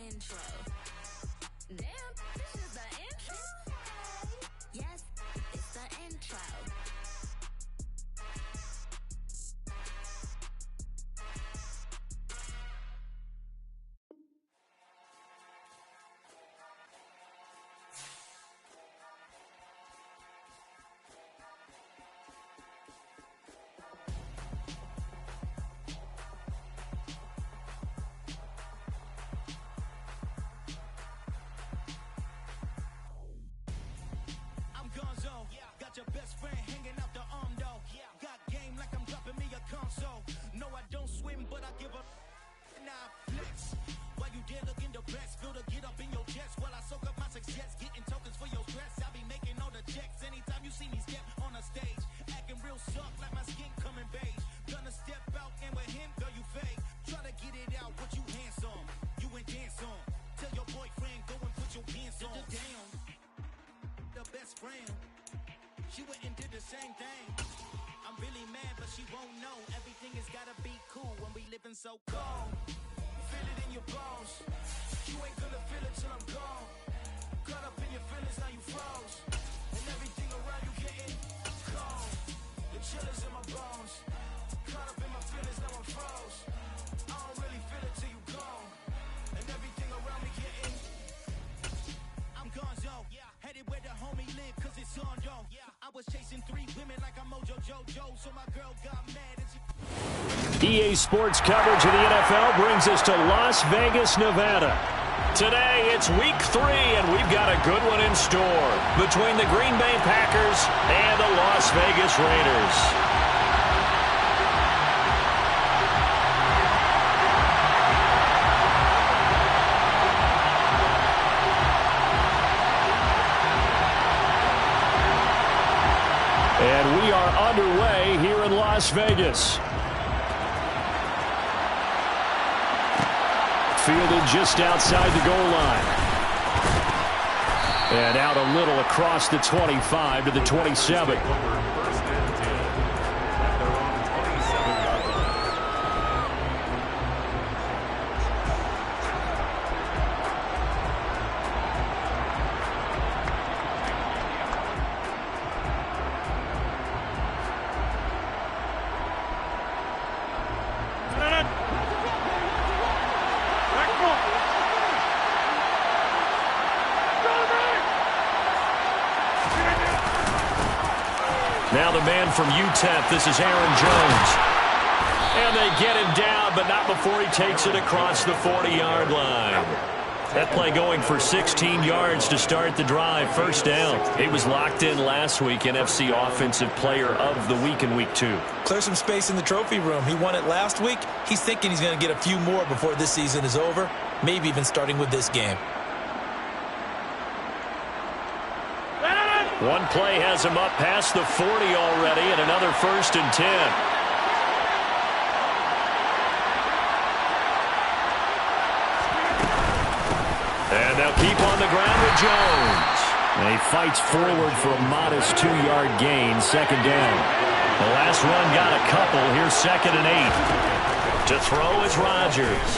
intro. Damn, this is the intro? Yes, it's the intro. Got your best friend hanging out the arm, though. Got game like I'm dropping me a console. No, I don't swim, but I give a nah flex. While you there looking the best, feel the get up in your chest while I soak up my success, getting tokens for your stress. I be making all the checks anytime you see me step on a stage, acting real soft like my skin coming beige. Gonna step out and with him, girl, you fake. Try to get it out, what you handsome, you ain't dance on. Tell your boyfriend go and put your hands on. Down, the best friend. She went and did the same thing. I'm really mad, but she won't know. Everything has gotta be cool when we living so cold. Feel it in your bones. You ain't gonna feel it till I'm gone. Caught up in your feelings, now you froze. And everything around you getting cold. The chill is in my bones. Caught up in my feelings, now I'm froze. I don't really feel it till you gone. And everything around me getting I'm gonzo. Headed where the homie live, cause it's on, though. I was chasing 3 women like I'm Mojo Jojo, so my girl got mad and she... EA Sports coverage of the NFL brings us to Las Vegas, Nevada. Today, it's week 3, and we've got a good one in store between the Green Bay Packers and the Las Vegas Raiders. And we are underway here in Las Vegas. Fielded just outside the goal line. And out a little across the 25 to the 27. Now the man from UTEP, this is Aaron Jones. And they get him down, but not before he takes it across the 40-yard line. That play going for 16 yards to start the drive. First down. He was locked in last week, NFC Offensive Player of the Week in Week 2. Clear some space in the trophy room. He won it last week. He's thinking he's going to get a few more before this season is over, maybe even starting with this game. One play has him up past the 40 already, and another 1st and 10. And they'll keep on the ground with Jones. And he fights forward for a modest 2-yard gain, 2nd down. The last run got a couple. Here's 2nd and 8. To throw is Rodgers.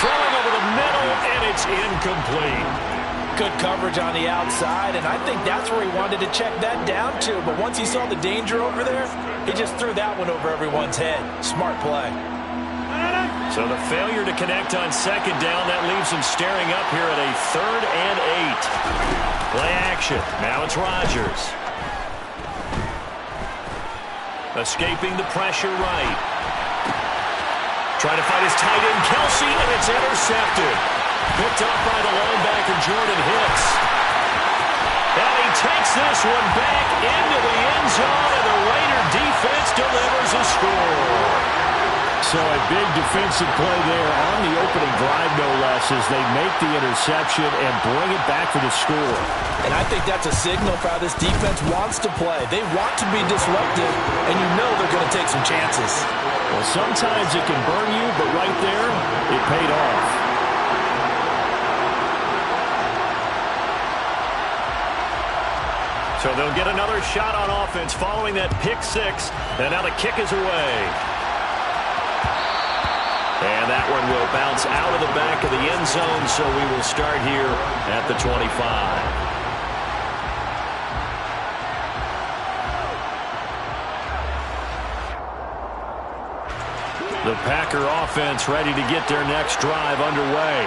Throwing over the middle, and it's incomplete. Good coverage on the outside, and I think that's where he wanted to check that down to. But once he saw the danger over there, he just threw that one over everyone's head. Smart play. So the failure to connect on 2nd down, that leaves him staring up here at a 3rd and 8. Play action. Now it's Rodgers. Escaping the pressure right. Trying to find his tight end, Kelsey, and it's intercepted. Picked up by the linebacker, Jordan Hicks. And he takes this one back into the end zone, and the Raider defense delivers a score. So a big defensive play there on the opening drive, no less, as they make the interception and bring it back for the score. And I think that's a signal for how this defense wants to play. They want to be disruptive, and you know they're going to take some chances. Well, sometimes it can burn you, but right there, it paid off. So they'll get another shot on offense following that pick 6. And now the kick is away. And that one will bounce out of the back of the end zone, so we will start here at the 25. The Packer offense ready to get their next drive underway.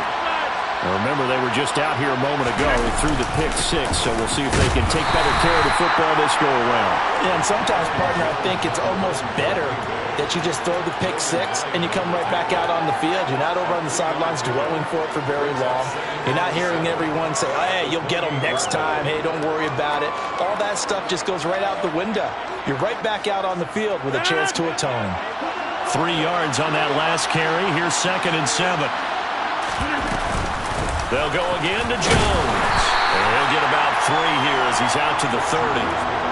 Now remember, they were just out here a moment ago through the pick six, so we'll see if they can take better care of the football this go-around. Yeah, and sometimes, partner, I think it's almost better that you just throw the pick six and you come right back out on the field. You're not over on the sidelines dwelling for it for very long. You're not hearing everyone say, oh, hey, you'll get them next time. Hey, don't worry about it. All that stuff just goes right out the window. You're right back out on the field with a chance to atone. 3 yards on that last carry. Here's 2nd and 7. They'll go again to Jones. And he'll get about 3 here as he's out to the 30.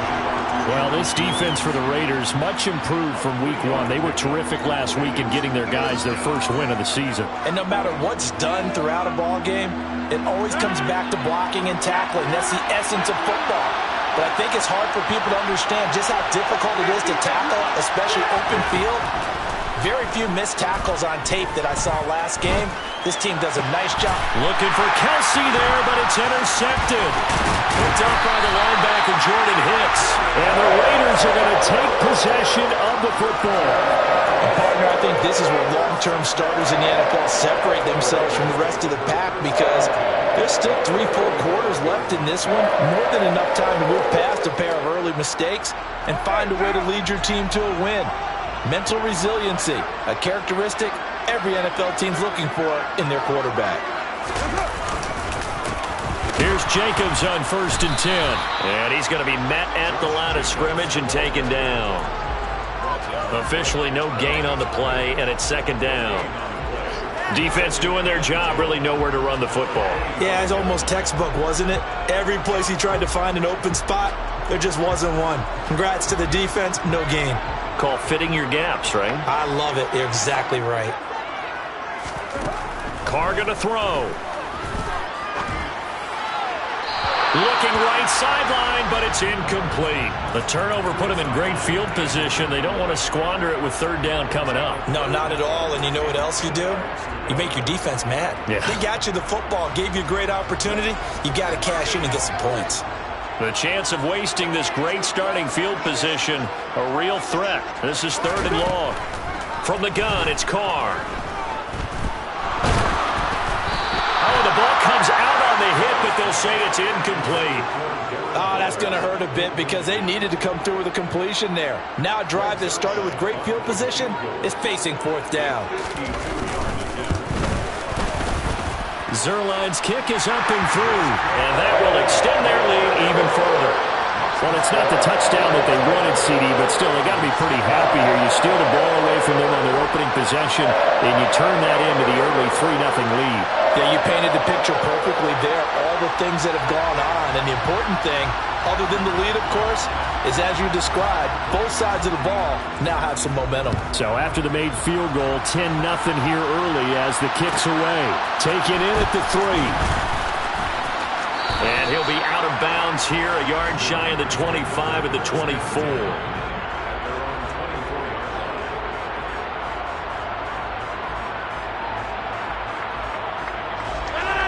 Well, this defense for the Raiders, much improved from week 1. They were terrific last week in getting their guys their first win of the season. And no matter what's done throughout a ball game, it always comes back to blocking and tackling. That's the essence of football. But I think it's hard for people to understand just how difficult it is to tackle, especially open field. Very few missed tackles on tape that I saw last game. This team does a nice job. Looking for Kelsey there, but it's intercepted. Picked up by the linebacker, Jordan Hicks. And the Raiders are going to take possession of the football. And partner, I think this is where long-term starters in the NFL separate themselves from the rest of the pack, because there's still 3 full quarters left in this one. More than enough time to move past a pair of early mistakes and find a way to lead your team to a win. Mental resiliency, a characteristic every NFL team's looking for in their quarterback. Here's Jacobs on 1st and 10. And he's going to be met at the line of scrimmage and taken down. Officially no gain on the play, and it's 2nd down. Defense doing their job, really nowhere to run the football. Yeah, it's almost textbook, wasn't it? Every place he tried to find an open spot, there just wasn't one. Congrats to the defense, no gain. Call fitting your gaps, right? I love it. You're exactly right. Carr going to throw. Looking right sideline, but it's incomplete. The turnover put him in great field position. They don't want to squander it with 3rd down coming up. No, not at all. And you know what else you do? You make your defense mad. Yeah. They got you the football, gave you a great opportunity. You got to cash in and get some points. The chance of wasting this great starting field position, a real threat. This is 3rd and long. From the gun, it's Carr. Oh, the ball comes out on the hit, but they'll say it's incomplete. Oh, that's going to hurt a bit because they needed to come through with a completion there. Now a drive that started with great field position is facing 4th down. Zerline's kick is up and through, and that will extend their lead even further. Well, it's not the touchdown that they wanted, CD, but still, they got to be pretty happy here. You steal the ball away from them on their opening possession, and you turn that into the early 3-0 lead. Yeah, you painted the picture perfectly there. All the things that have gone on, and the important thing, other than the lead, of course, is as you described, both sides of the ball now have some momentum. So after the made field goal, 10-0 here early as the kick's away. Taken in at the 3. And he'll be out of bounds here, a yard shy of the 25 at the 24.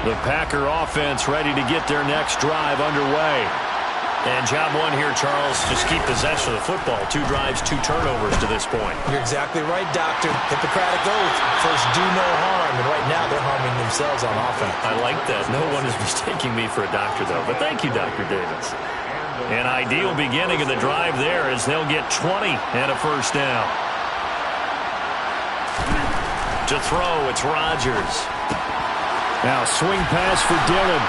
The Packer offense ready to get their next drive underway. And job 1 here, Charles, just keep possession of the football. 2 drives, 2 turnovers to this point. You're exactly right, Doctor. Hippocratic oath. First, do no harm. And right now, they're harming themselves on offense. I like that. No one is mistaking me for a doctor, though. But thank you, Dr. Davis. An ideal beginning of the drive there as they'll get 20 and a 1st down. To throw, it's Rodgers. Now swing pass for Dillon.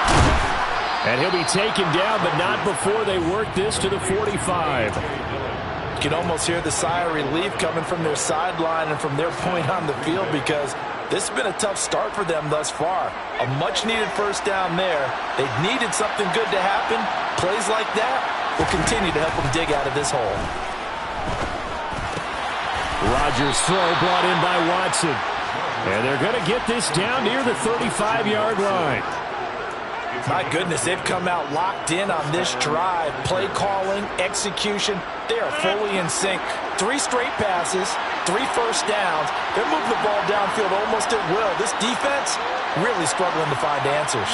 And he'll be taken down, but not before they work this to the 45. You can almost hear the sigh of relief coming from their sideline and from their point on the field, because this has been a tough start for them thus far. A much-needed 1st down there. They needed something good to happen. Plays like that will continue to help them dig out of this hole. Rodgers' throw brought in by Watson. And they're going to get this down near the 35-yard line. My goodness, they've come out locked in on this drive. Play calling, execution, they are fully in sync. 3 straight passes, 3 first downs. They're moving the ball downfield almost at will. This defense really struggling to find answers.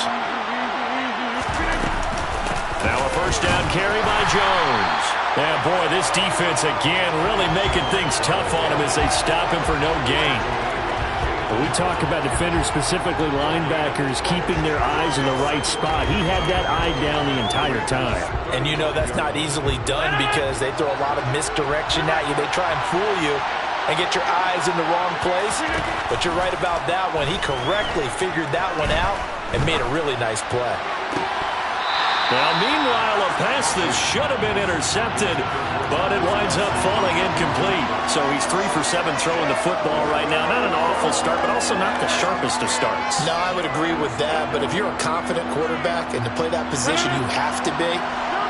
Now a first down carry by Jones. Yeah, boy, this defense again really making things tough on him as they stop him for no gain. But we talk about defenders, specifically linebackers, keeping their eyes in the right spot. He had that eye down the entire time. And you know that's not easily done because they throw a lot of misdirection at you. They try and fool you and get your eyes in the wrong place. But you're right about that one. He correctly figured that one out and made a really nice play. Now, meanwhile, a pass that should have been intercepted, but it winds up falling incomplete. So he's 3 for 7 throwing the football right now. Not an awful start, but also not the sharpest of starts. No, I would agree with that. But if you're a confident quarterback and to play that position, you have to be.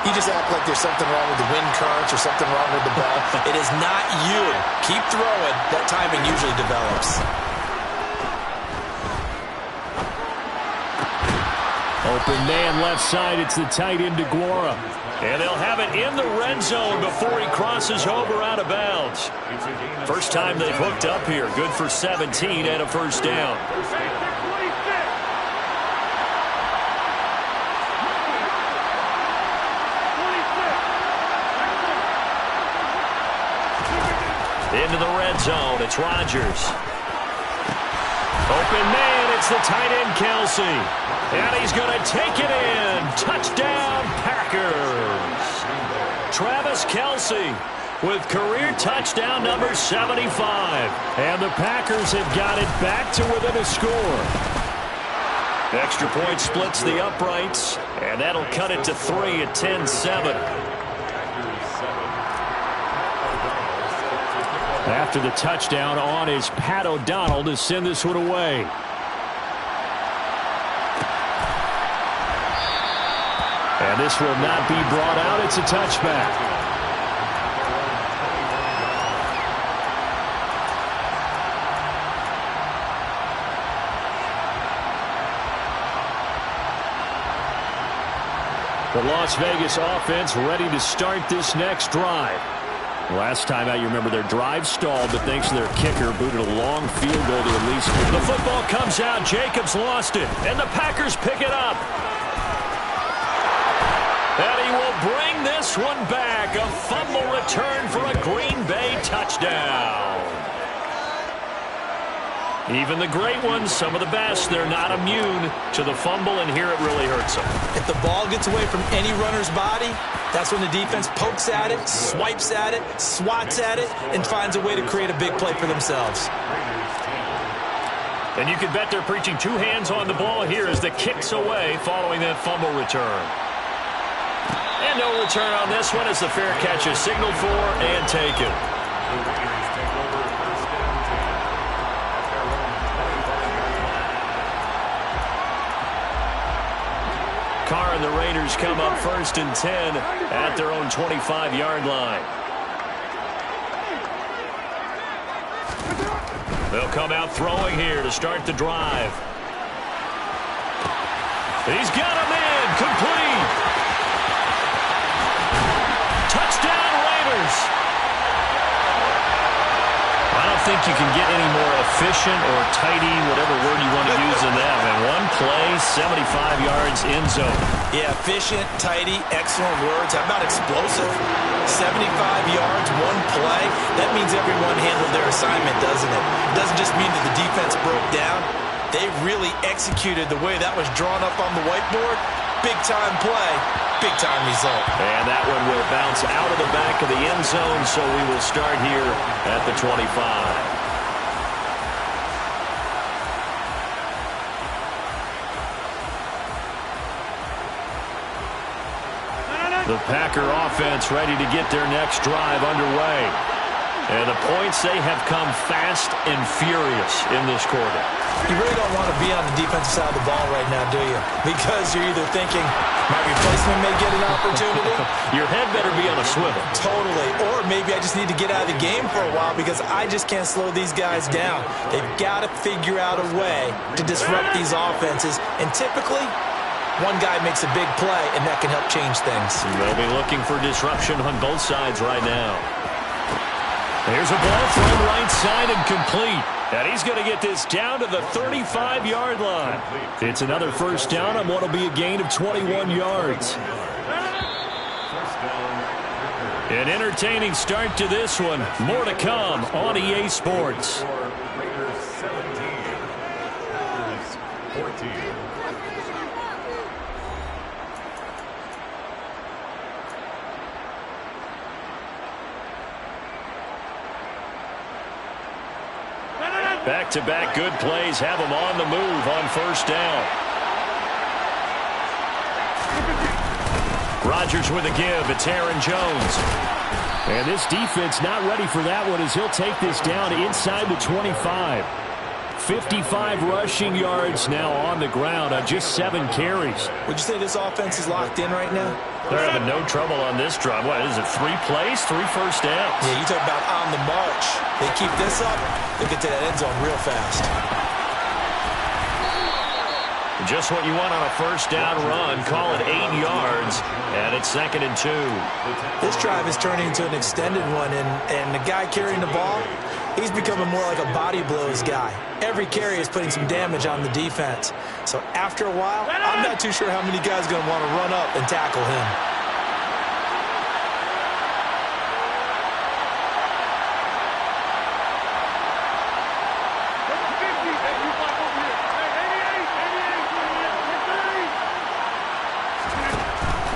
You just act like there's something wrong with the wind currents or something wrong with the ball. It is not you. Keep throwing. That timing usually develops. Open man left side. It's the tight end, DeGuara. And they'll have it in the red zone before he crosses over out of bounds. First time they've hooked up here. Good for 17 and a first down. Into the red zone. It's Rodgers. Open man. It's the tight end, Kelce. And he's going to take it in. Touchdown, Packers. Travis Kelce with career touchdown number 75. And the Packers have got it back to within a score. Extra point splits the uprights. And that'll cut it to 3 at 10-7. After the touchdown, on is Pat O'Donnell to send this one away. And this will not be brought out. It's a touchback. The Las Vegas offense ready to start this next drive. Last time out, you remember their drive stalled, but thanks to their kicker, booted a long field goal to at least. The football comes out. Jacobs lost it, and the Packers pick it up. And he will bring this one back. A fumble return for a Green Bay touchdown. Even the great ones, some of the best, they're not immune to the fumble, and here it really hurts them. If the ball gets away from any runner's body, that's when the defense pokes at it, swipes at it, swats at it, and finds a way to create a big play for themselves. And you can bet they're preaching 2 hands on the ball here as the kick's away following that fumble return. And no return on this one as the fair catch is signaled for and taken. Carr and the Raiders come up 1st and 10 at their own 25-yard line. They'll come out throwing here to start the drive. He's got him in. Complete. Touchdown, Raiders. I don't think you can get any more efficient or tidy, whatever word you want to use in that. Man, one play, 75 yards, end zone. Yeah, efficient, tidy, excellent words. How about explosive? 75 yards, one play. That means everyone handled their assignment, doesn't it? It doesn't just mean that the defense broke down. They really executed the way that was drawn up on the whiteboard. Big-time play, big-time result. And that one will bounce out of the back of the end zone, so we will start here at the 25. The Packer offense ready to get their next drive underway. And the points, they have come fast and furious in this quarter. You really don't want to be on the defensive side of the ball right now, do you? Because you're either thinking, my replacement may get an opportunity. Your head better be on a swivel. Totally. Or maybe I just need to get out of the game for a while because I just can't slow these guys down. They've got to figure out a way to disrupt these offenses. And typically, One guy makes a big play, and that can help change things. They'll be looking for disruption on both sides right now. There's a ball thrown right side and complete. And he's going to get this down to the 35-yard line. It's another first down on what will be a gain of 21 yards. An entertaining start to this one. More to come on EA Sports. Raiders 17, Packers 14. Back-to-back good plays have them on the move on first down. Rodgers with a give. It's Aaron Jones. And this defense not ready for that one as he'll take this down inside the 25. 55 rushing yards now on the ground on just 7 carries. Would you say this offense is locked in right now? They're having no trouble on this drive. What is it, 3 plays, 3 first downs? Yeah, you talk about on the march. They keep this up, they'll get to that end zone real fast. Just what you want on a first down run. Call it 8 yards, and it's 2nd and 2. This drive is turning into an extended one, and the guy carrying the ball, he's becoming more like a body blows guy. Every carry is putting some damage on the defense. So after a while, I'm not too sure how many guys are going to want to run up and tackle him.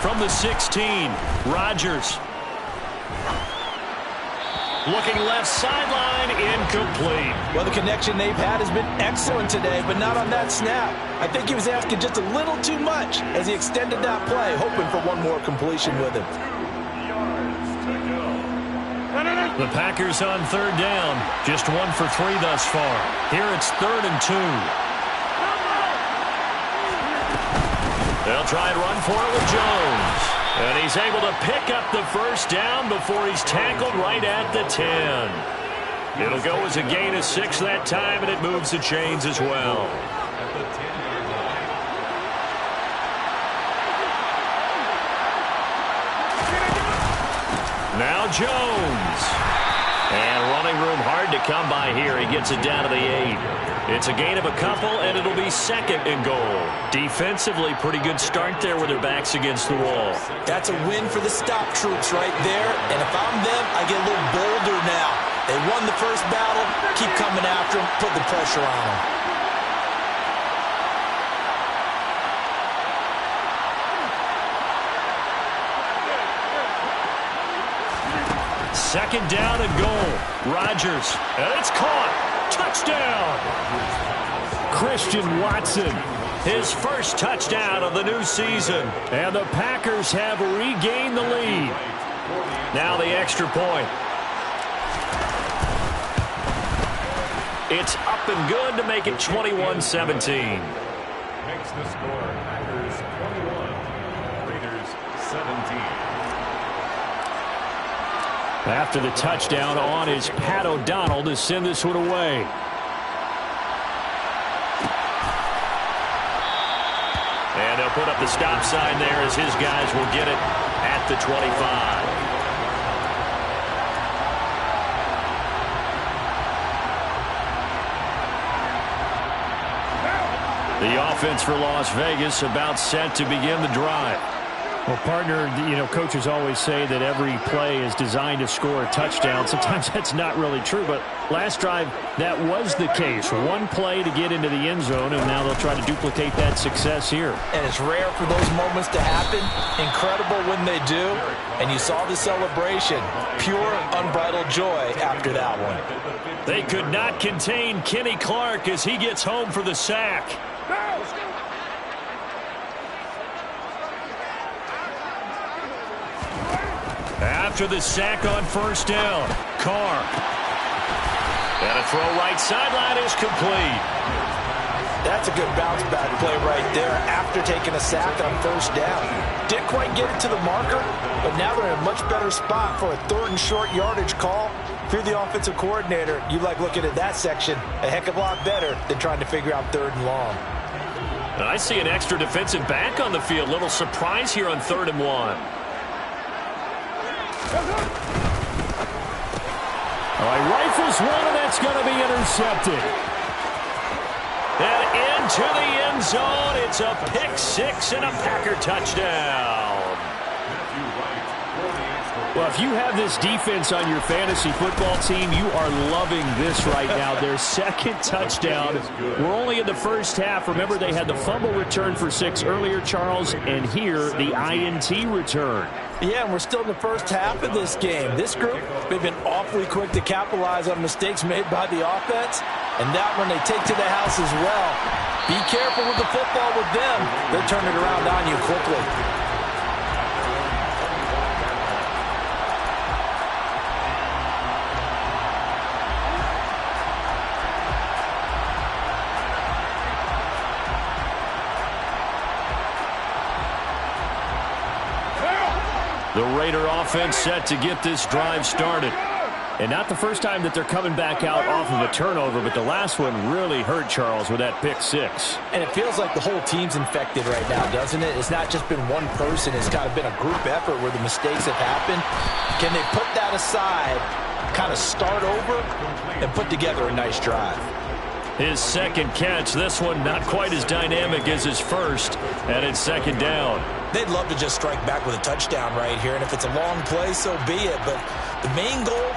From the 16, Rodgers. Looking left sideline, incomplete. Well, the connection they've had has been excellent today, but not on that snap. I think he was asking just a little too much as he extended that play, hoping for one more completion with him. The Packers on third down. Just 1 for 3 thus far. Here it's 3rd and 2. They'll try and run for it with Jones. And he's able to pick up the first down before he's tackled right at the 10. It'll go as a gain of 6 that time, and it moves the chains as well. Now Jones. And running room hard to come by here. He gets it down to the 8. It's a gain of a couple, and it'll be 2nd and goal. Defensively, pretty good start there with their backs against the wall. That's a win for the stop troops right there. And if I'm them, I get a little bolder now. They won the first battle. Keep coming after them. Put the pressure on them. Second down and goal. Rodgers. And it's caught. Touchdown. Christian Watson. His first touchdown of the new season. And the Packers have regained the lead. Now the extra point. It's up and good to make it 21-17. Makes the score Packers 21, Raiders 17. After the touchdown on is Pat O'Donnell to send this one away. And they'll put up the stop sign there as his guys will get it at the 25. The offense for Las Vegas about set to begin the drive. Well, partner, coaches always say that every play is designed to score a touchdown. Sometimes that's not really true, but last drive, that was the case. One play to get into the end zone, and now they'll try to duplicate that success here. And it's rare for those moments to happen. Incredible when they do. And you saw the celebration. Pure, unbridled joy after that one. They could not contain Kenny Clark as he gets home for the sack. After the sack on first down, Carr. And a throw right sideline is complete. That's a good bounce back play right there after taking a sack on first down. Didn't quite get it to the marker, but now they're in a much better spot for a 3rd and short yardage call. If you're the offensive coordinator, you like looking at that section a heck of a lot better than trying to figure out 3rd and long. I see an extra defensive back on the field. Little surprise here on 3rd and 1. All right, rifles one, and that's going to be intercepted. And into the end zone. It's a pick 6 and a Packer touchdown. Well, if you have this defense on your fantasy football team, you are loving this right now. Their second touchdown. We're only in the first half. Remember, they had the fumble return for 6 earlier, Charles, and here the INT return. Yeah, and we're still in the first half of this game. This group, they've been awfully quick to capitalize on mistakes made by the offense, and that one they take to the house as well. Be careful with the football with them. They'll turn it around on you quickly. The Raider offense set to get this drive started. And not the first time that they're coming back out off of a turnover, but the last one really hurt Charles with that pick 6. And it feels like the whole team's infected right now, doesn't it? It's not just been one person. It's kind of been a group effort where the mistakes have happened. Can they put that aside, kind of start over, and put together a nice drive? His second catch, this one not quite as dynamic as his first, and it's 2nd down. They'd love to just strike back with a touchdown right here, and if it's a long play, so be it. But the main goal,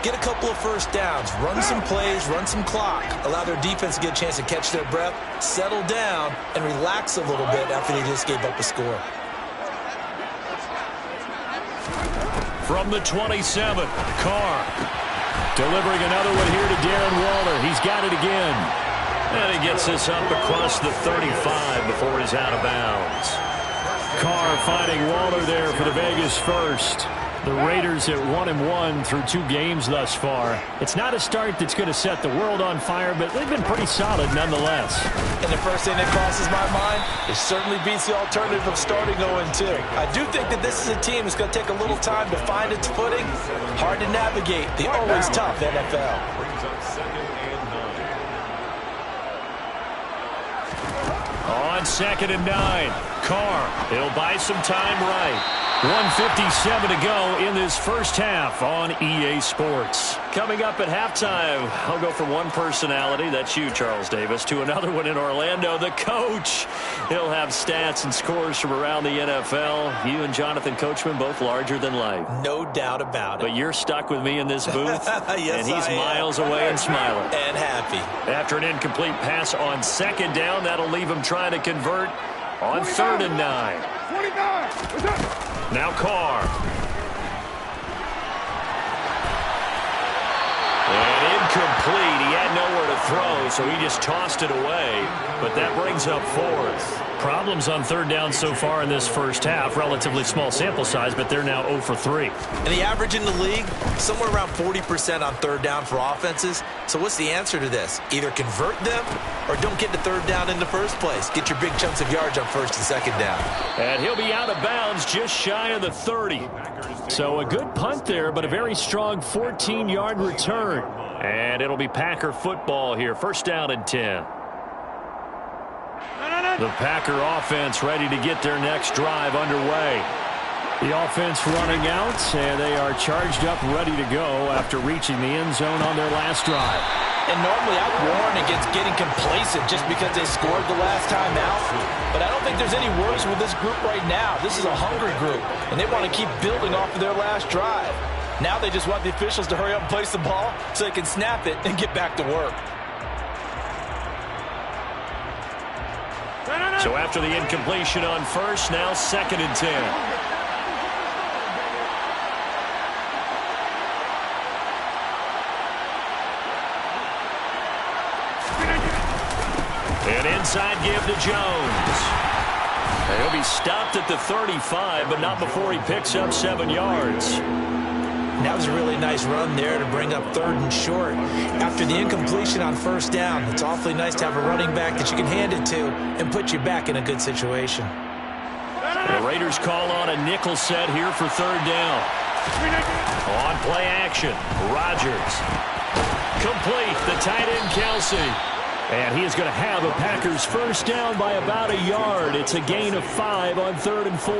get a couple of first downs, run some plays, run some clock, allow their defense to get a chance to catch their breath, settle down, and relax a little bit after they just gave up a score. From the 27, Carr. Delivering another one here to Darren Waller. He's got it again. And he gets this up across the 35 before he's out of bounds. Carr finding Waller there for the Vegas first. The Raiders at 1-1 through 2 games thus far. It's not a start that's going to set the world on fire, but they've been pretty solid nonetheless. And the first thing that crosses my mind, it certainly beats the alternative of starting 0-2. I do think that this is a team that's going to take a little time to find its footing. Hard to navigate the always tough NFL. Brings up 2nd and 9. On 2nd and 9, Carr. He'll buy some time right. 1:57 to go in this first half on EA Sports. Coming up at halftime, I'll go from one personality, that's you, Charles Davis, to another one in Orlando, the coach. He'll have stats and scores from around the NFL. You and Jonathan Coachman, both larger than life. No doubt about it. But you're stuck with me in this booth, yes, and he's miles away and smiling. And happy. After an incomplete pass on 2nd down, that'll leave him trying to convert on 3rd and 9. 49. Now Carr. And incomplete. He had nowhere to throw, so he just tossed it away. But that brings up 4th. Problems on 3rd down so far in this first half. Relatively small sample size, but they're now 0 for 3. And the average in the league, somewhere around 40% on 3rd down for offenses. So what's the answer to this? Either convert them or don't get to 3rd down in the first place. Get your big chunks of yards on 1st and 2nd down. And he'll be out of bounds just shy of the 30. So a good punt there, but a very strong 14-yard return. And it'll be Packer football here. 1st down and 10. The Packer offense ready to get their next drive underway. The offense running out, and they are charged up, ready to go after reaching the end zone on their last drive. And normally I warn against getting complacent just because they scored the last time out. But I don't think there's any worries with this group right now. This is a hungry group, and they want to keep building off of their last drive. Now they just want the officials to hurry up and place the ball so they can snap it and get back to work. So after the incompletion on 1st, now 2nd and 10. An inside give to Jones. And he'll be stopped at the 35, but not before he picks up 7 yards. That was a really nice run there to bring up 3rd and short. After the incompletion on 1st down, it's awfully nice to have a running back that you can hand it to and put you back in a good situation. The Raiders call on a nickel set here for 3rd down. On play action, Rodgers. Complete, the tight end Kelsey. And he is going to have a Packers first down by about a yard. It's a gain of 5 on 3rd and 4.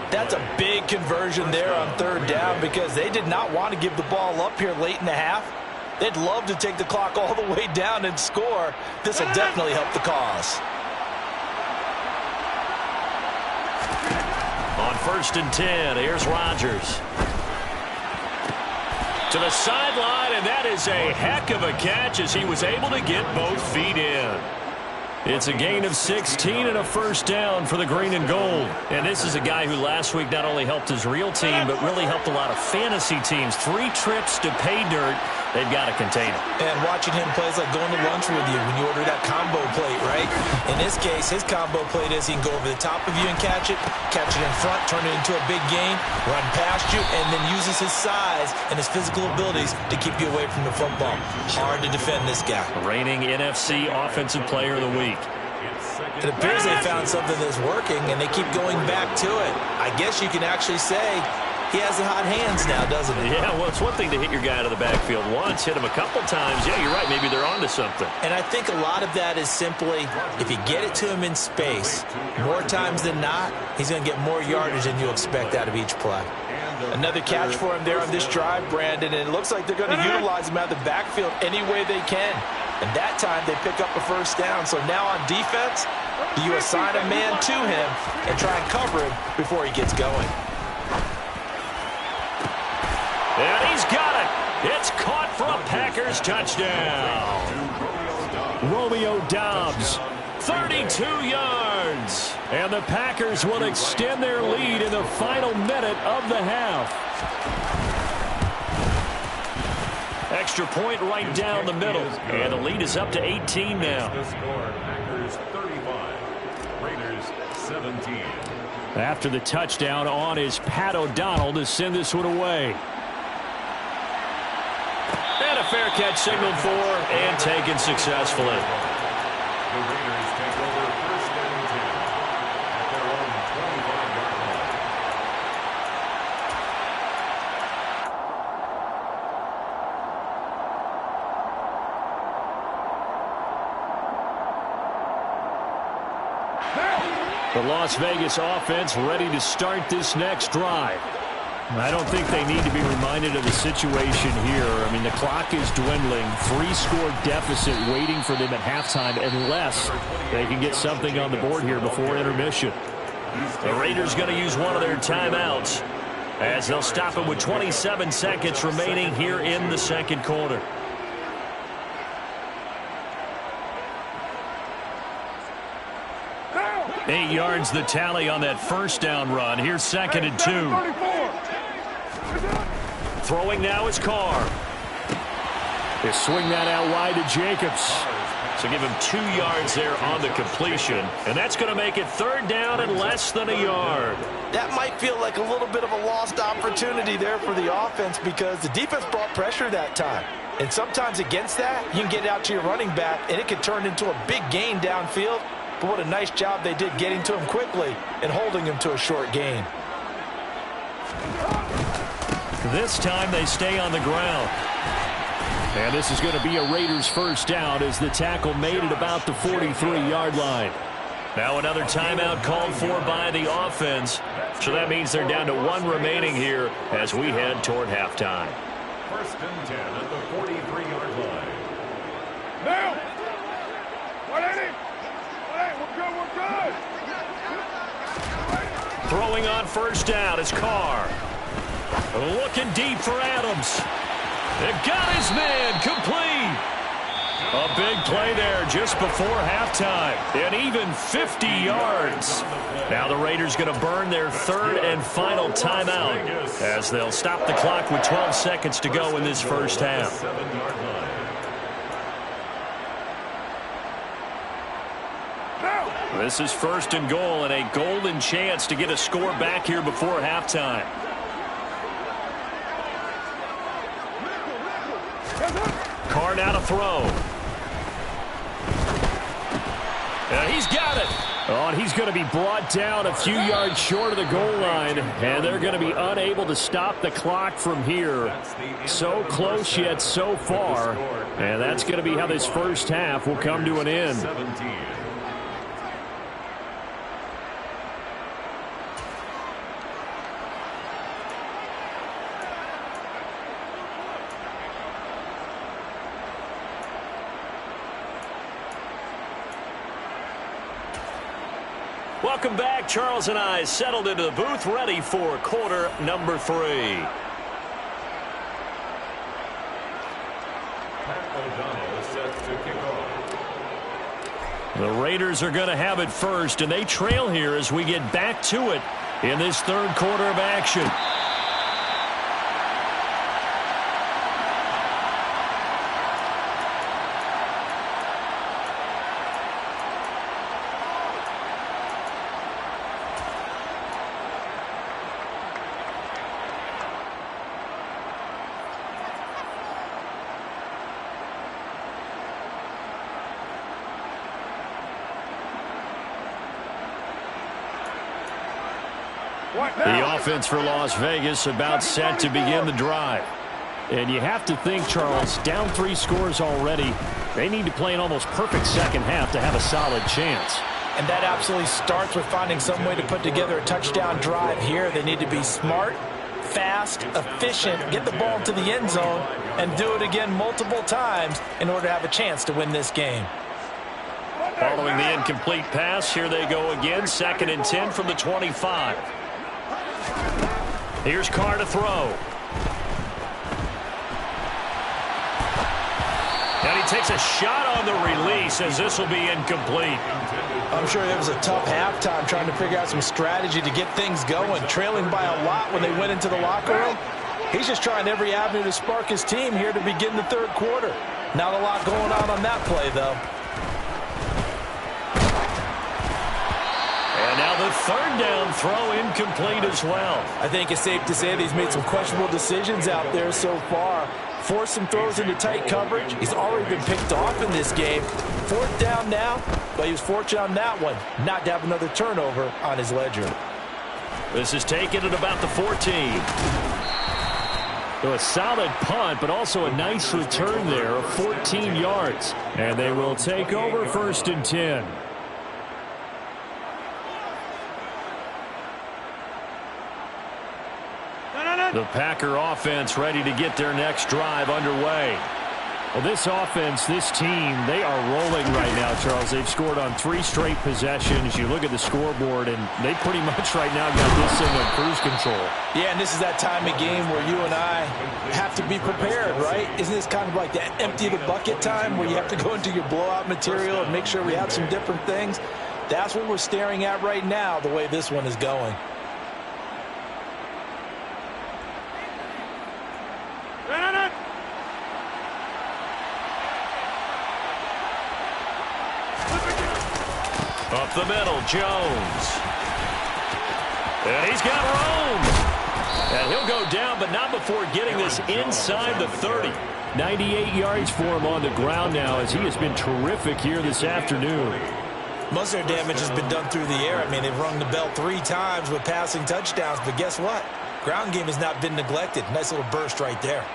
That's a big conversion there on 3rd down because they did not want to give the ball up here late in the half. They'd love to take the clock all the way down and score. This will definitely help the cause. On 1st and 10, here's Rodgers. To the sideline, and that is a heck of a catch as he was able to get both feet in. It's a gain of 16 and a first down for the green and gold. And this is a guy who last week not only helped his real team, but really helped a lot of fantasy teams. 3 trips to pay dirt. They've got to contain him. And watching him play is like going to lunch with you when you order that combo plate, right? In this case, his combo plate is he can go over the top of you and catch it in front, turn it into a big gain, run past you, and then uses his size and his physical abilities to keep you away from the football. Hard to defend this guy. Reigning NFC Offensive Player of the Week. It appears they found something that's working, and they keep going back to it. I guess you can actually say he has the hot hands now, doesn't he? Yeah, well, it's one thing to hit your guy out of the backfield once, hit him a couple times. Yeah, you're right. Maybe they're onto something. And I think a lot of that is simply if you get it to him in space, more times than not, he's going to get more yardage than you expect out of each play. Another catch for him there on this drive, Brandon, and it looks like they're going to utilize him out of the backfield any way they can. And that time they pick up a first down. So now on defense, do you assign a man to him and try and cover him before he gets going? And he's got it. It's caught for a Packers touchdown. Romeo Doubs, 32 yards. And the Packers will extend their lead in the final minute of the half. Extra point right down the middle. And the lead is up to 18 now. Packers 35, Raiders 17. After the touchdown, on is Pat O'Donnell to send this one away. And a fair catch signaled for and taken successfully. The Raiders take over 1st and 10 at their own 25-yard line. The Las Vegas offense ready to start this next drive. I don't think they need to be reminded of the situation here. I mean, the clock is dwindling. 3-score deficit waiting for them at halftime unless they can get something on the board here before intermission. The Raiders going to use one of their timeouts as they'll stop it with 27 seconds remaining here in the second quarter. Eight yards the tally on that first down run. Here's 2nd and 2. Throwing now is Carr. They swing that out wide to Jacobs. So give him 2 yards there on the completion. And that's going to make it 3rd down and less than a yard. That might feel like a little bit of a lost opportunity there for the offense because the defense brought pressure that time. And sometimes against that, you can get out to your running back, and it could turn into a big gain downfield. But what a nice job they did getting to him quickly and holding him to a short gain. This time they stay on the ground. And this is going to be a Raiders first down as the tackle made it about the 43-yard line. Now another timeout called for by the offense. So that means they're down to 1 remaining here as we head toward halftime. 1st and 10 at the 43-yard line. Now! We're good! Throwing on first down is Carr. Looking deep for Adams. They've got his man complete. A big play there just before halftime. And even 50 yards. Now the Raiders going to burn their 3rd and final timeout as they'll stop the clock with 12 seconds to go in this first half. 7-yard line. This is 1st and goal and a golden chance to get a score back here before halftime. Carr now to throw. He's got it. Oh, and he's going to be brought down a few yards short of the goal line, and they're going to be unable to stop the clock from here. So close yet so far, and that's going to be how this first half will come to an end. 17. Welcome back. Charles and I settled into the booth, ready for quarter number 3. Pat O'Donnell is set to kick off. The Raiders are going to have it first, and they trail here as we get back to it in this third quarter of action. The offense for Las Vegas about set to begin the drive. And you have to think, Charles, down 3 scores already. They need to play an almost perfect second half to have a solid chance. And that absolutely starts with finding some way to put together a touchdown drive here. They need to be smart, fast, efficient, get the ball into the end zone, and do it again multiple times in order to have a chance to win this game. Following the incomplete pass, here they go again. 2nd and 10 from the 25. Here's Carr to throw. And he takes a shot on the release as this will be incomplete. I'm sure it was a tough halftime trying to figure out some strategy to get things going. Trailing by a lot when they went into the locker room. He's just trying every avenue to spark his team here to begin the third quarter. Not a lot going on that play, though. And now the 3rd down throw incomplete as well. I think it's safe to say that he's made some questionable decisions out there so far. Forced some throws into tight coverage. He's already been picked off in this game. 4th down now, but he was fortunate on that one not to have another turnover on his ledger. This is taken at about the 14. So a solid punt, but also a nice return there of 14 yards. And they will take over 1st and 10. The Packer offense ready to get their next drive underway. Well, this offense, this team, they are rolling right now, Charles. They've scored on 3 straight possessions. You look at the scoreboard, and they pretty much right now got this thing on cruise control. Yeah, and this is that time of game where you and I have to be prepared, right? Isn't this kind of like the empty the bucket time where you have to go into your blowout material and make sure we have some different things? That's what we're staring at right now, the way this one is going. Up the middle, Jones. And he's got room. And he'll go down, but not before getting this inside the 30. 98 yards for him on the ground now as he has been terrific here this afternoon. Most of their damage has been done through the air. I mean, they've rung the bell 3 times with passing touchdowns, but guess what? Ground game has not been neglected. Nice little burst right there.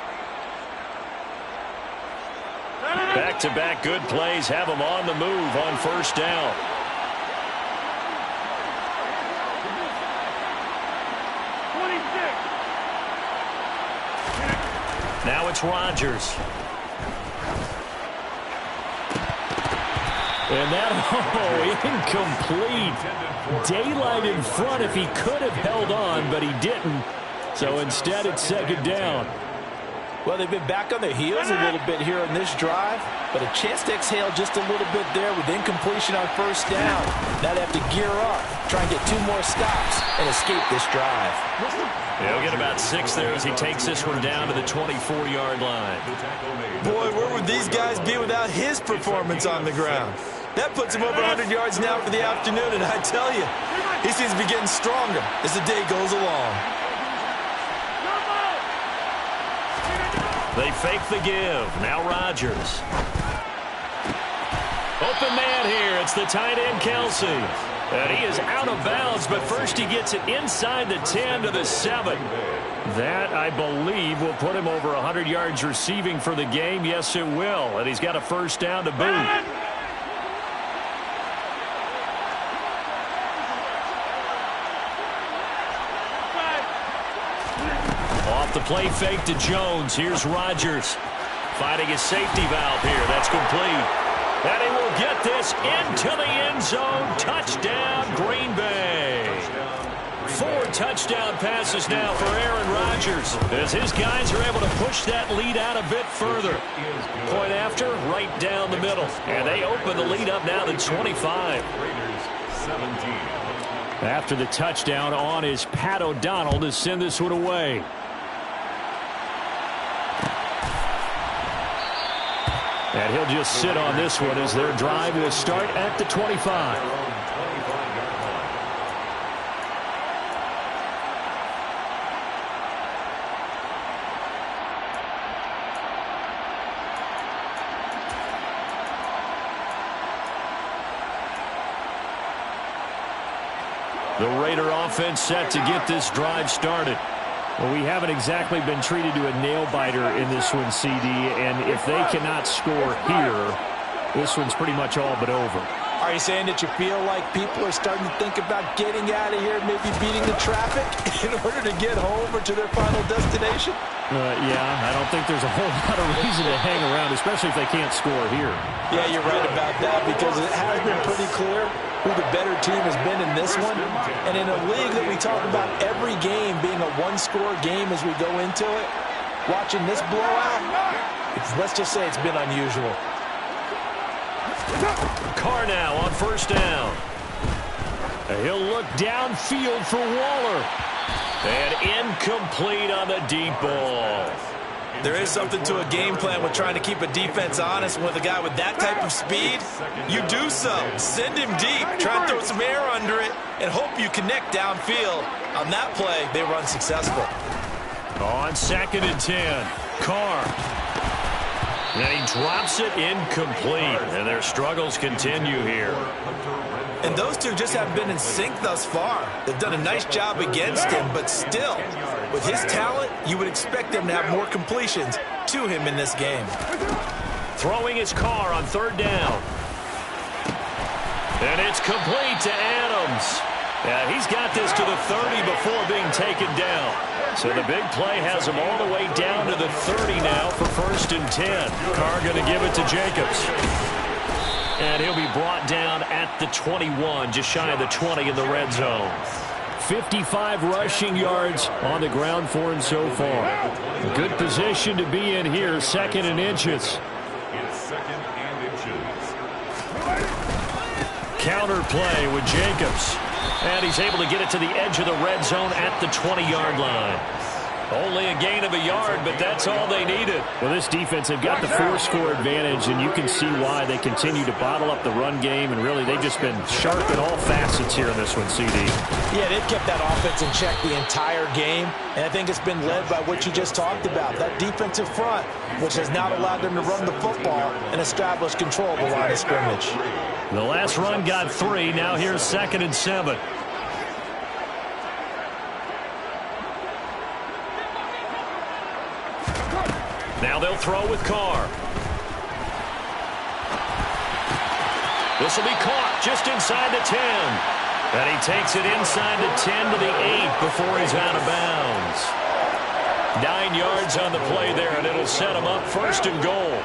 Back-to-back good plays have him on the move on 1st down. Now it's Rodgers. And that, incomplete. Daylight in front if he could have held on, but he didn't. So instead, it's 2nd down. Well, they've been back on their heels a little bit here in this drive, but a chance to exhale just a little bit there with incompletion on 1st down. Now they have to gear up, try and get 2 more stops, and escape this drive. He'll get about 6 there as he takes this one down to the 24-yard line. Boy, where would these guys be without his performance on the ground? That puts him over 100 yards now for the afternoon, and I tell you, he seems to be getting stronger as the day goes along. They fake the give. Now Rodgers. Oh, Open man here. It's the tight end, Kelsey. And he is out of bounds, but first he gets it inside the 10 to the 7. That, I believe, will put him over 100 yards receiving for the game. Yes, it will. And he's got a first down to boot. Off the play fake to Jones. Here's Rodgers. Fighting a safety valve here. That's complete. And he will get this into the end zone. Touchdown, Green Bay. 4 touchdown passes now for Aaron Rodgers as his guys are able to push that lead out a bit further. Point after, right down the middle. And they open the lead up now to 25. After the touchdown on is Pat O'Donnell to send this one away. And he'll just sit on this one as their drive will start at the 25. The Raider offense set to get this drive started. Well, we haven't exactly been treated to a nail-biter in this one, CD, and if they cannot score here, this one's pretty much all but over. Are you saying that you feel like people are starting to think about getting out of here, maybe beating the traffic in order to get home or to their final destination? Yeah, I don't think there's a whole lot of reason to hang around, especially if they can't score here. Yeah, you're right about that because it has been pretty clear who the better team has been in this one. And in a league that we talk about every game being a one-score game as we go into it, watching this blowout, let's just say it's been unusual. Carr now on first down. He'll look downfield for Waller. And incomplete on the deep ball. There is something to a game plan with trying to keep a defense honest with a guy with that type of speed. You do so. Send him deep. Try and throw some air under it and hope you connect downfield. On that play, they were unsuccessful. On 2nd and 10, Carr. And he drops it incomplete. And their struggles continue here. And those two just haven't been in sync thus far. They've done a nice job against him, but still, with his talent, you would expect them to have more completions to him in this game. Throwing his Carr on 3rd down. And it's complete to Adams. Yeah, he's got this to the 30 before being taken down. So the big play has him all the way down to the 30 now for 1st and 10. Carr going to give it to Jacobs. And he'll be brought down at the 21, just shy of the 20 in the red zone. 55 rushing yards on the ground for him so far. Good position to be in here, 2nd and inches. It's 2nd and inches. Counter play with Jacobs. And he's able to get it to the edge of the red zone at the 20-yard line. Only a gain of a yard, but that's all they needed. Well, this defense, they've got the 4-score advantage, and you can see why they continue to bottle up the run game, and really they've just been sharp in all facets here in this one, CD. Yeah, they've kept that offense in check the entire game, and I think it's been led by what you just talked about, that defensive front, which has not allowed them to run the football and establish control of the line of scrimmage. The last run got 3. Now here's 2nd and 7. Now they'll throw with Carr. This will be caught just inside the 10. And he takes it inside the 10 to the 8 before he's out of bounds. 9 yards on the play there, and it'll set him up 1st and goal.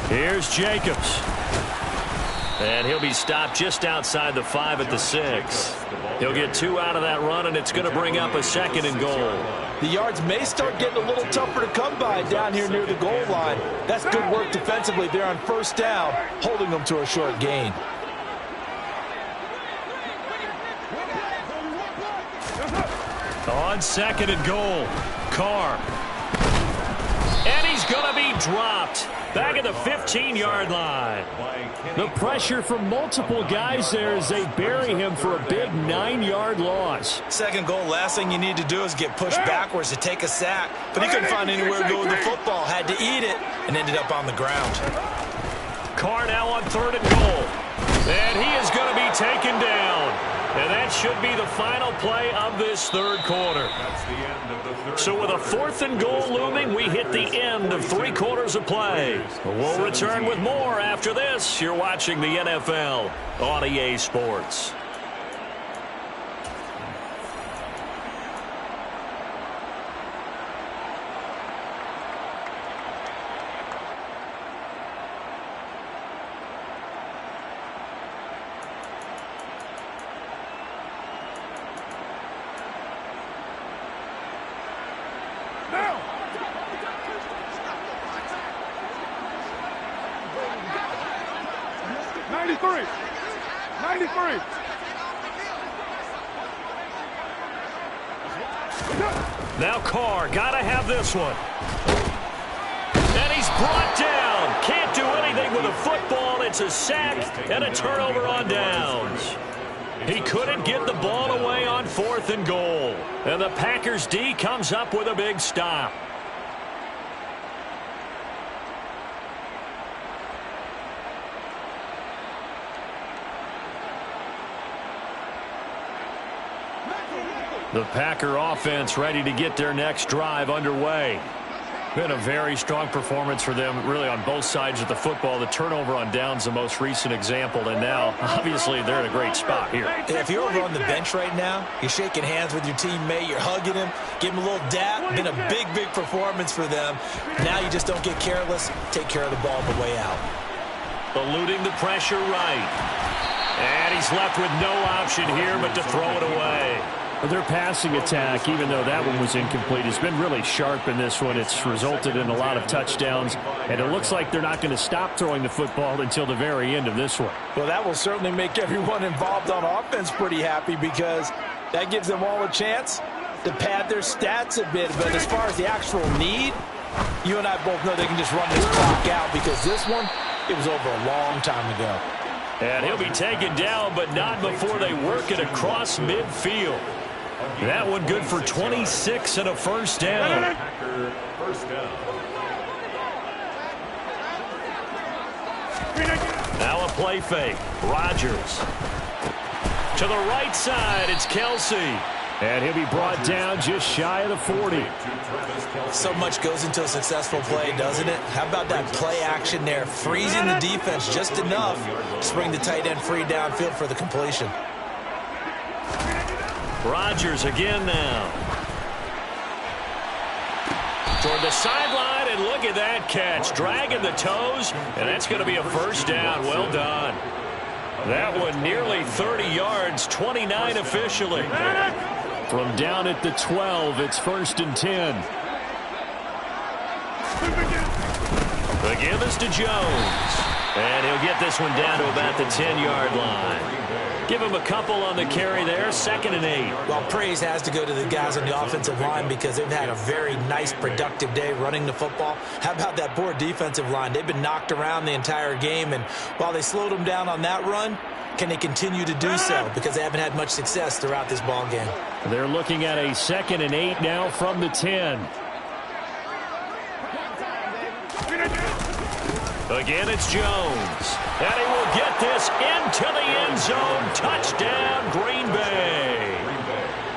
Here's Jacobs. And he'll be stopped just outside the 5 at the 6. He'll get 2 out of that run, and it's going to bring up a 2nd and goal. The yards may start getting a little tougher to come by down here near the goal line. That's good work defensively there on 1st down, holding them to a short gain. On 2nd and goal, Carr. And he's going to be dropped. Back at the 15-yard line. The pressure from multiple guys there as they bury him for a big 9-yard loss. Second goal, last thing you need to do is get pushed backwards to take a sack. But he couldn't find anywhere to go with the football. Had to eat it and ended up on the ground. Carr now on 3rd and goal. And he is going to be taken down. And that should be the final play of this 3rd quarter. That's the end of the third So with a 4th and goal looming, we hit the end of 3 quarters of play. We'll return with more after this. You're watching the NFL on EA Sports. Now! 93! 93! Now Carr, got to have this one. And he's brought down. Can't do anything with a football. It's a sack and a turnover on downs. He couldn't get the ball away on 4th and goal. And the Packers D comes up with a big stop. The Packer offense ready to get their next drive underway. Been a very strong performance for them, really, on both sides of the football. The turnover on downs, the most recent example, and now, obviously, they're in a great spot here. If you're over on the bench right now, you're shaking hands with your teammate, you're hugging him, give him a little dap. Been a big, big performance for them. Now you just don't get careless. Take care of the ball on the way out. Eluding the pressure right. And he's left with no option here but to throw it away. Their passing attack, even though that one was incomplete, has been really sharp in this one. It's resulted in a lot of touchdowns, and it looks like they're not going to stop throwing the football until the very end of this one. Well, that will certainly make everyone involved on offense pretty happy because that gives them all a chance to pad their stats a bit. But as far as the actual need, you and I both know they can just run this clock out because this one, it was over a long time ago. And he'll be taken down, but not before they work it across midfield. That one good for 26 and a first down. Packer first down. Now a play fake. Rodgers. To the right side, it's Kelsey. And he'll be brought down just shy of the 40. So much goes into a successful play, doesn't it? How about that play action there? Freezing the defense just enough to bring the tight end free downfield for the completion. Rodgers again now. Toward the sideline, and look at that catch. Dragging the toes, and that's going to be a first down. Well done. That one nearly 30 yards, 29 officially. From down at the 12, it's 1st and 10. The give is to Jones. And he'll get this one down to about the 10-yard line. Give him a couple on the carry there, 2nd and 8. Well, praise has to go to the guys on the offensive line because they've had a very nice, productive day running the football. How about that poor defensive line? They've been knocked around the entire game, and while they slowed them down on that run, can they continue to do so? Because they haven't had much success throughout this ball game. They're looking at a 2nd and 8 now from the 10. Again, it's Jones. And he will get this into the end zone. Touchdown, Green Bay.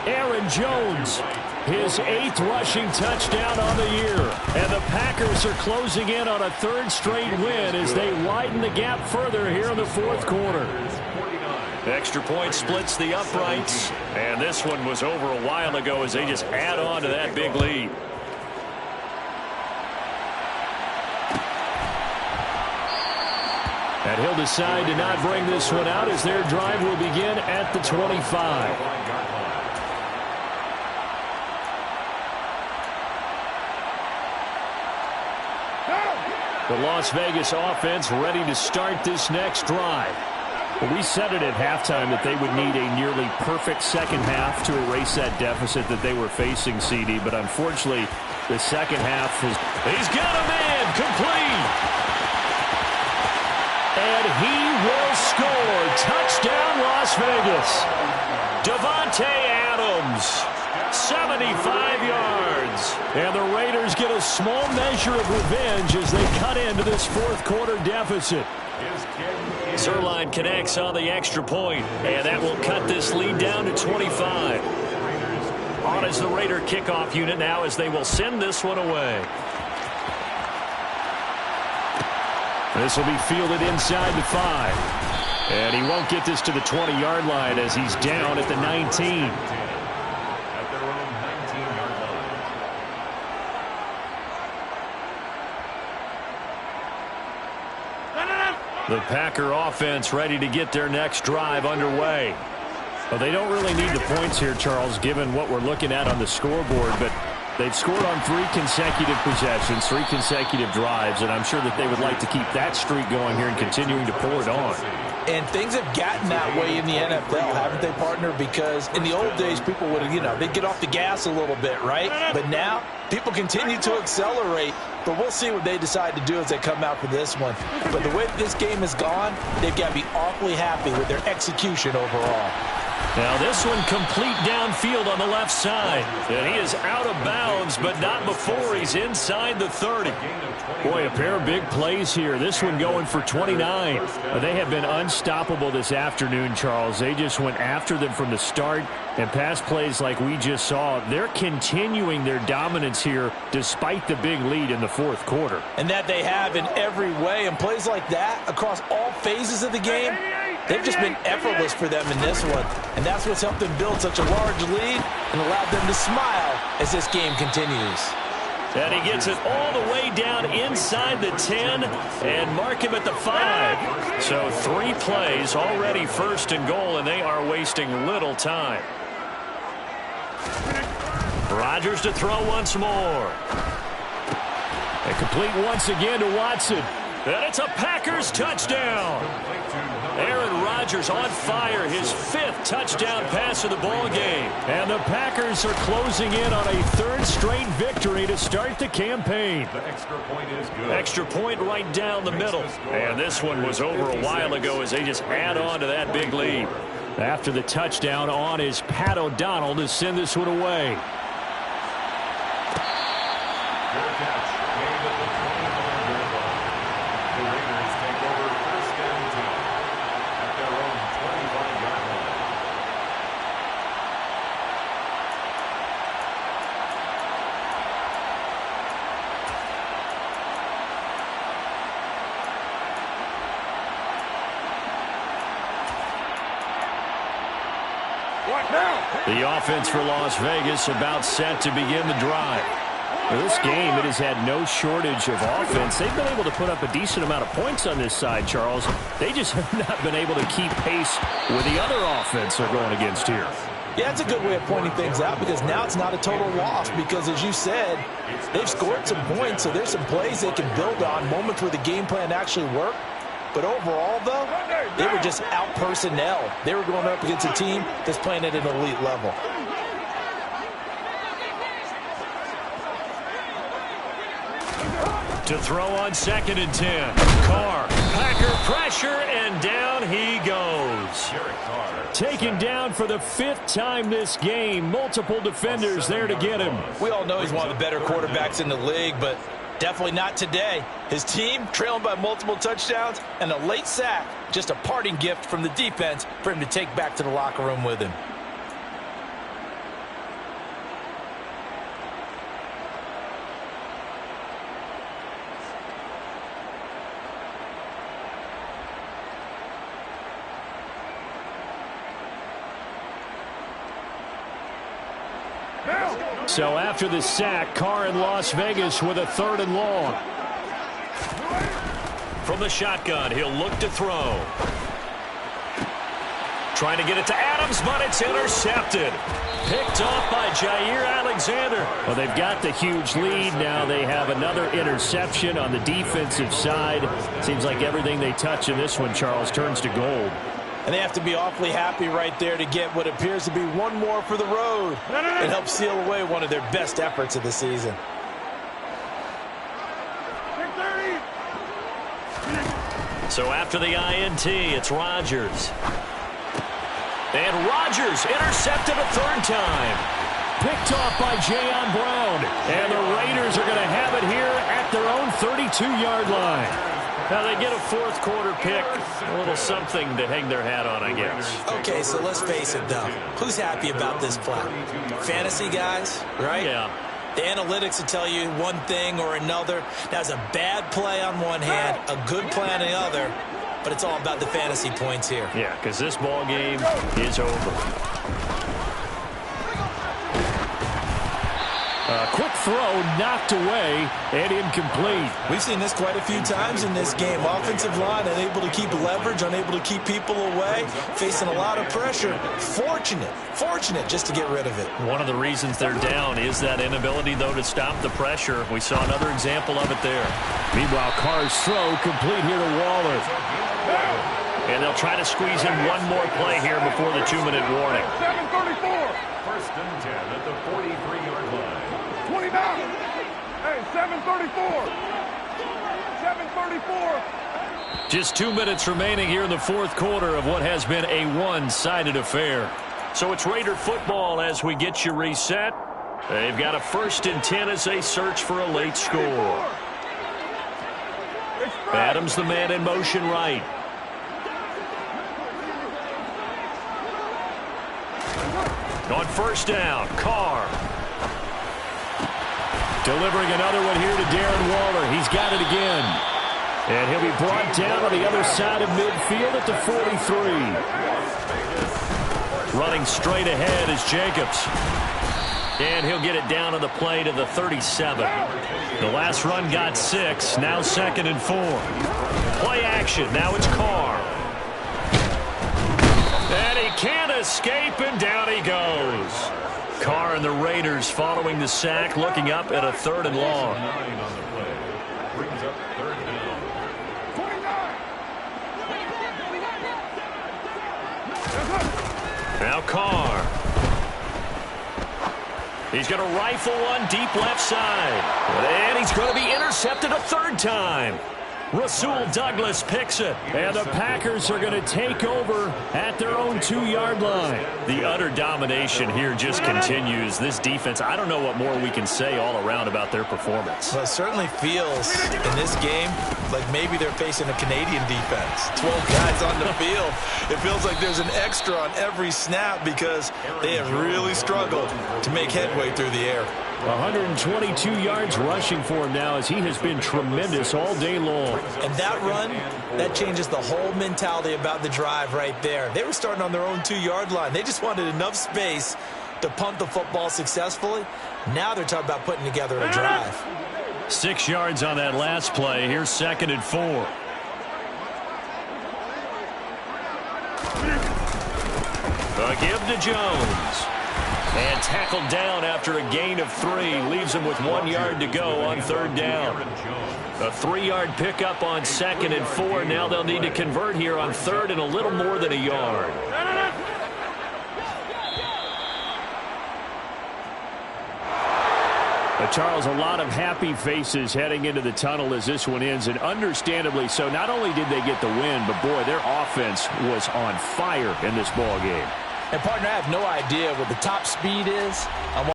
Aaron Jones, his 8th rushing touchdown on the year. And the Packers are closing in on a 3rd straight win as they widen the gap further here in the 4th quarter. Extra point splits the uprights. And this one was over a while ago as they just add on to that big lead. And he'll decide to not bring this one out as their drive will begin at the 25. The Las Vegas offense ready to start this next drive. Well, we said it at halftime that they would need a nearly perfect second half to erase that deficit that they were facing, CD. But unfortunately, the second half has... He's got him in. Complete. Las Vegas. Davante Adams, 75 yards. And the Raiders get a small measure of revenge as they cut into this fourth quarter deficit. Zerline connects on the extra point, and that will cut this lead down to 25. On is the Raider kickoff unit now as they will send this one away. This will be fielded inside the 5. And he won't get this to the 20-yard line as he's down at the 19. At their own 19-yard line. The Packer offense ready to get their next drive underway. Well, they don't really need the points here, Charles, given what we're looking at on the scoreboard, but they've scored on 3 consecutive possessions, 3 consecutive drives, and I'm sure that they would like to keep that streak going here and continuing to pull it on. And things have gotten that way in the NFL, haven't they, partner? Because in the old days, people would, they'd get off the gas a little bit, right? But now, people continue to accelerate. But we'll see what they decide to do as they come out for this one. But the way that this game has gone, they've got to be awfully happy with their execution overall. Now this one complete downfield on the left side. And he is out of bounds, but not before he's inside the 30. Boy, a pair of big plays here. This one going for 29. They have been unstoppable this afternoon, Charles. They just went after them from the start. And pass plays like we just saw, they're continuing their dominance here despite the big lead in the fourth quarter. And that they have in every way. And plays like that across all phases of the game, they've just been effortless for them in this one. And that's what's helped them build such a large lead and allowed them to smile as this game continues. And he gets it all the way down inside the 10 and mark him at the 5. So 3 plays already first and goal, and they are wasting little time. Rodgers to throw once more. And complete once again to Watson. And it's a Packers touchdown. Aaron Rodgers on fire, his 5th touchdown pass of the ball game. And the Packers are closing in on a 3rd straight victory to start the campaign. The extra point is good. Extra point right down the middle. And this one was over a while ago as they just add on to that big lead. After the touchdown, on is Pat O'Donnell to send this one away. Fair catch. Made at the 25-yard line. The Raiders take over first and 10 at their own 25-yard line. What now? The offense for Las Vegas about set to begin the drive. For this game, it has had no shortage of offense. They've been able to put up a decent amount of points on this side, Charles. They just have not been able to keep pace with the other offense they're going against here. Yeah, that's a good way of pointing things out because now it's not a total loss because, as you said, they've scored some points, so there's some plays they can build on, moments where the game plan actually worked. But overall, though, they were just out-personnel. They were going up against a team that's playing at an elite level. To throw on 2nd and 10. Carr, Packer pressure, and down he goes. Taken down for the 5th time this game. Multiple defenders there to get him. We all know he's one of the better quarterbacks in the league, but definitely not today. His team trailing by multiple touchdowns and a late sack. Just a parting gift from the defense for him to take back to the locker room with him. So after the sack, Carr in Las Vegas with a 3rd and long. From the shotgun, he'll look to throw. Trying to get it to Adams, but it's intercepted. Picked off by Jair Alexander. Well, they've got the huge lead. Now they have another interception on the defensive side. Seems like everything they touch in this one, Charles, turns to gold. And they have to be awfully happy right there to get what appears to be one more for the road and help seal away one of their best efforts of the season. So after the INT, it's Rodgers. And Rodgers intercepted a third time. Picked off by Jayon Brown. And the Raiders are going to have it here at their own 32-yard line. Now they get a fourth quarter pick. A little something to hang their hat on, I guess. Okay, so let's face it, though. Who's happy about this play? Fantasy guys, right? Yeah. The analytics will tell you one thing or another. That's a bad play on one hand, a good play on the other, but it's all about the fantasy points here. Yeah, because this ball game is over. A quick throw knocked away and incomplete. We've seen this quite a few times in this game. Offensive line unable to keep leverage, unable to keep people away, facing a lot of pressure. Fortunate just to get rid of it. One of the reasons they're down is that inability, though, to stop the pressure. We saw another example of it there. Meanwhile, Carr's throw complete here to Waller. And they'll try to squeeze in one more play here before the 2-minute warning. 7:34. First and 10 at the 43-yard line. 29. Hey, 7:34. 7:34. Just 2 minutes remaining here in the fourth quarter of what has been a one-sided affair. So it's Raider football as we get you reset. They've got a 1st and 10 as they search for a late score. Adams the man in motion right. On first down, Carr. Delivering another one here to Darren Waller. He's got it again. And he'll be brought down on the other side of midfield at the 43. Running straight ahead is Jacobs. And he'll get it down on the play to the 37. The last run got 6. Now 2nd and 4. Play action. Now it's Carr. And he can't escape, and down he goes. Carr and the Raiders following the sack, looking up at a 3rd and long. 9 on the play. Brings up 3rd down. 29. Now Carr. He's going to rifle one deep left side. And he's going to be intercepted a 3rd time. Rasul Douglas picks it. And the Packers are going to take over at their own 2-yard line. The utter domination here just continues. This defense, I don't know what more we can say all around about their performance. Well, it certainly feels in this game like maybe they're facing a Canadian defense. 12 guys on the field. It feels like there's an extra on every snap because they have really struggled to make headway through the air. 122 yards rushing for him now as he has been tremendous all day long. And that run, that changes the whole mentality about the drive right there. They were starting on their own 2-yard line. They just wanted enough space to punt the football successfully. Now they're talking about putting together a drive. 6 yards on that last play. Here's 2nd and 4. A give to Jones. And tackled down after a gain of 3. Leaves him with 1 yard to go on 3rd down. A 3-yard pickup on 2nd and 4. Now they'll need to convert here on 3rd and a little more than a yard. Charles, a lot of happy faces heading into the tunnel as this one ends, and understandably so. Not only did they get the win, but boy, their offense was on fire in this ball game. And partner, I have no idea what the top speed is.